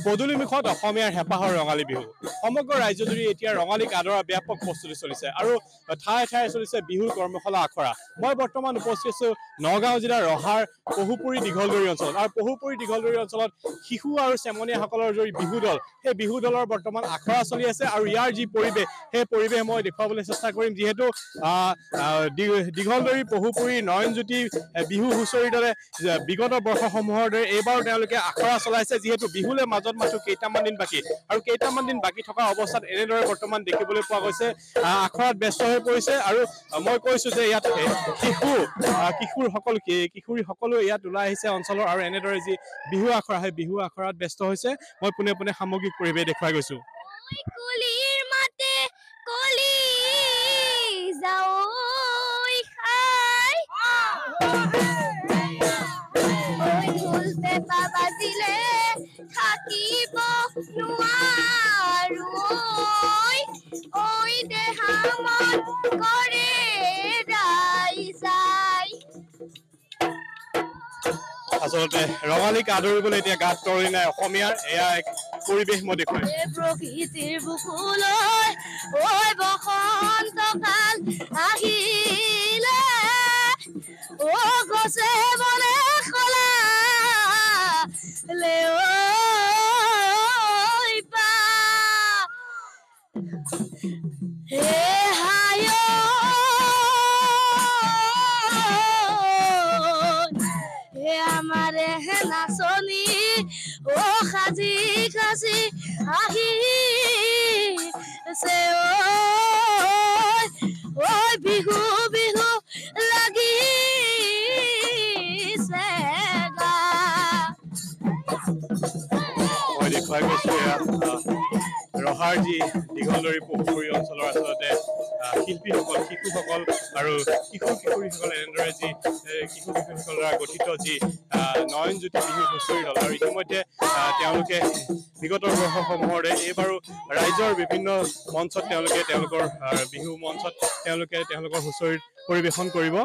পদূলিমুখত অসমীয়াৰ হেঁপাহৰ ৰঙালী বিহু সমগ্ৰ ৰাজ্যজুৰি এতিয়া ৰঙালীক আদৰা ব্যাপক প্ৰস্তুতি চলিছে আৰু ঠায়ে ঠায়ে চলিছে বিহুৰ কৰ্মশালা আখৰা মই বৰ্তমান উপস্থিত আছো নগাঁও জিলাৰ ৰহাৰ পহুপুৰী দীঘলদৰী অঞ্চলত আৰু পহুপুৰী দীঘলদৰী অঞ্চলত শিশু আৰু চেমনীয়াসকলৰ যি বিহু দল সেই বিহু দলৰ বৰ্তমান আখৰা চলি আছে আৰু ইয়াৰ যি পৰিৱেশ সেই পৰিৱেশ মই দেখুৱাবলৈ চেষ্টা কৰিম যিহেতু দীঘলদৰী পহুপুৰী নয়নজ্যোতি বিহু হুঁচৰি দলে বিগত বৰ্ষসমূহৰ দৰে এইবাৰো তেওঁলোকে আখৰা চলাইছে যিহেতু বিহুলৈ মাজত মাথো কেইটামান দিন বাকী আৰু কেইটামান দিন বাকী থকা অৱস্থাত এনেদৰে বৰ্তমান দেখিবলৈ পোৱা গৈছে আখৰাত ব্যস্ত হৈ পৰিছে আৰু মই কৈছো যে ইয়াত কিশোৰী সকলো ইয়াত ওলাই আহিছে অঞ্চলৰ আৰু এনেদৰে যি বিহু আখৰা সেই বিহু আখৰাত ব্যস্ত হৈছে মই পোনে পোনে সামগ্ৰিক পৰিৱেশ দেখুৱাই গৈছো বাজিলে থাকিব নোৱাৰো ঐ দেহা মন কৰে ৰাইজাই আচলতে ৰঙালীক আদৰিবলৈ এতিয়া গাত তৰি নাই অসমীয়াৰ এয়া এক পৰিৱেশ মই দেখুৱাই প্ৰকৃতিৰ বুকুলৈ ঐ বসন্ত কাল আহিলে ও গছে বলে খলা লে ঐ পা হে হায় হে আমারে হে নাচনি ও সাজি সাজি আহি সে ঐ বিহু বিহু লাগি মই দেখুৱাই গৈছো ৰহাৰ যি দীঘলদৰী পহুপুৰী অঞ্চলৰ আচলতে শিল্পীসকল শিশুসকল আৰু কিশোৰীসকল এনেদৰে যি কিশোৰীসকলৰ দ্বাৰা গঠিত যি নয়নজ্যোতি বিহু হুঁচৰি দল আৰু ইতিমধ্যে তেওঁলোকে বিগত বৰ্ষসমূহৰে এইবাৰো ৰাইজৰ বিভিন্ন মঞ্চত তেওঁলোকৰ বিহু মঞ্চত তেওঁলোকৰ হুঁচৰিত পৰিৱেশন কৰিব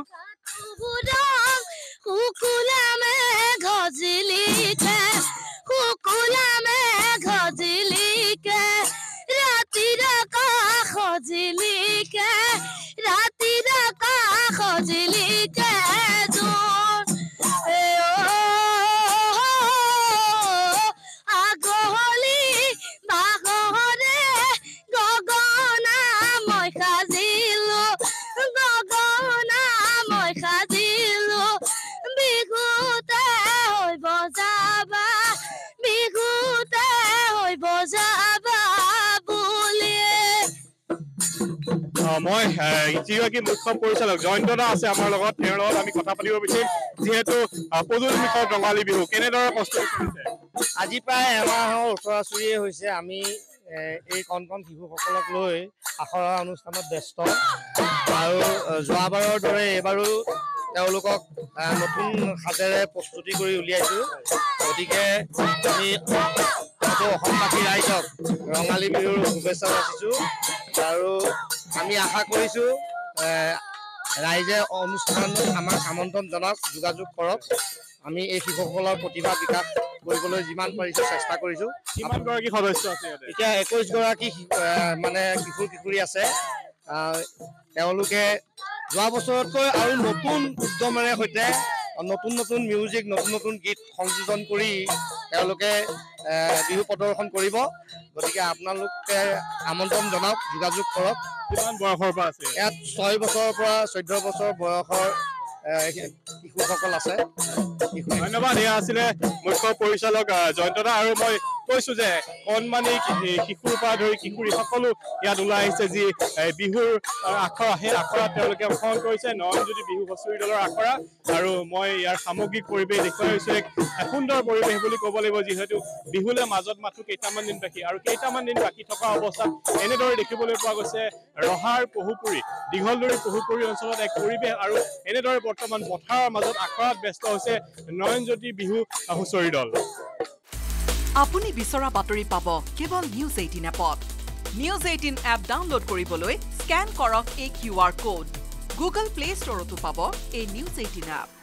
মই যিগৰাকী মুখ্য পৰিচালক জয়ন্ত দা আছে আমাৰ লগত তেওঁৰ লগত আমি কথা পাতিব বিচাৰিম যিহেতু পদূলিমুখত ৰঙালী বিহু কেনেদৰে প্ৰস্তুতি চলিছে আজি প্ৰায় এমাহৰ ওচৰা-ওচৰিয়ে হৈছে আমি এই কণ কণ শিশুসকলক লৈ আখৰা অনুষ্ঠানত ব্যস্ত আৰু যোৱাবাৰৰ দৰে এইবাৰো তেওঁলোকক নতুন সাজেৰে প্ৰস্তুতি কৰি উলিয়াইছোঁ গতিকে আমি অসমবাসী ৰাইজক ৰঙালী বিহুৰ শুভেচ্ছা যাচিছোঁ আৰু আমি আশা কৰিছোঁ ৰাইজে অনুষ্ঠানত আমাক আমন্ত্ৰণ জনাওক যোগাযোগ কৰক আমি এই শিশুসকলৰ প্ৰতিভা বিকাশ কৰিবলৈ যিমান পাৰিছোঁ চেষ্টা কৰিছোঁ কিমানগৰাকী সদস্য আছে এতিয়া 21 গৰাকী মানে কিশোৰী আছে তেওঁলোকে যোৱা বছৰতকৈ আৰু নতুন উদ্যমেৰে সৈতে নতুন নতুন মিউজিক নতুন নতুন গীত সংযোজন কৰি তেওঁলোকে বিহু প্ৰদৰ্শন কৰিব গতিকে আপোনালোকে আমন্ত্ৰণ জনাওক যোগাযোগ কৰক কিমান বয়সৰ পৰা আছে ইয়াত 6 বছৰৰ পৰা 14 বছৰ বয়সৰ শিশুসকল আছে ধন্যবাদ এয়া আছিলে মুখ্য পৰিচালক জয়ন্ত দা আৰু মই কৈছো যে কণমানি শিশুৰ পৰা ধৰি কিশোৰী সকলো ইয়াত ওলাই আহিছে যি বিহুৰ আখৰা সেই আখৰাত তেওঁলোকে অংশগ্ৰহণ কৰিছে নয়নজ্যোতি বিহু হুঁচৰি দলৰ আখৰা আৰু মই ইয়াৰ সামগ্ৰিক পৰিৱেশ দেখুৱাই হৈছো এক সুন্দৰ পৰিৱেশ বুলি ক'ব লাগিব যিহেতু বিহুলৈ মাজত মাথো কেইটামান দিন বাকী আৰু কেইটামান দিন বাকী থকা অৱস্থাত এনেদৰে দেখিবলৈ পোৱা গৈছে ৰহাৰ পহুপুৰী দীঘলদৰী পহুপুৰী অঞ্চলত এক পৰিৱেশ আৰু এনেদৰে বৰ্তমান পথাৰৰ মাজত আখৰাত ব্যস্ত হৈছে নয়নজ্যোতি বিহু হুঁচৰি দল আপুনি বিচৰা বাতৰি পাব কেৱল নিউজ 18 এপত নিউজ 18 এপ ডাউনলোড কৰিবলৈ স্ক্যান কৰক এই QR কোড গুগল প্লে ষ্টৰতো পাব এই নিউজ 18 এপ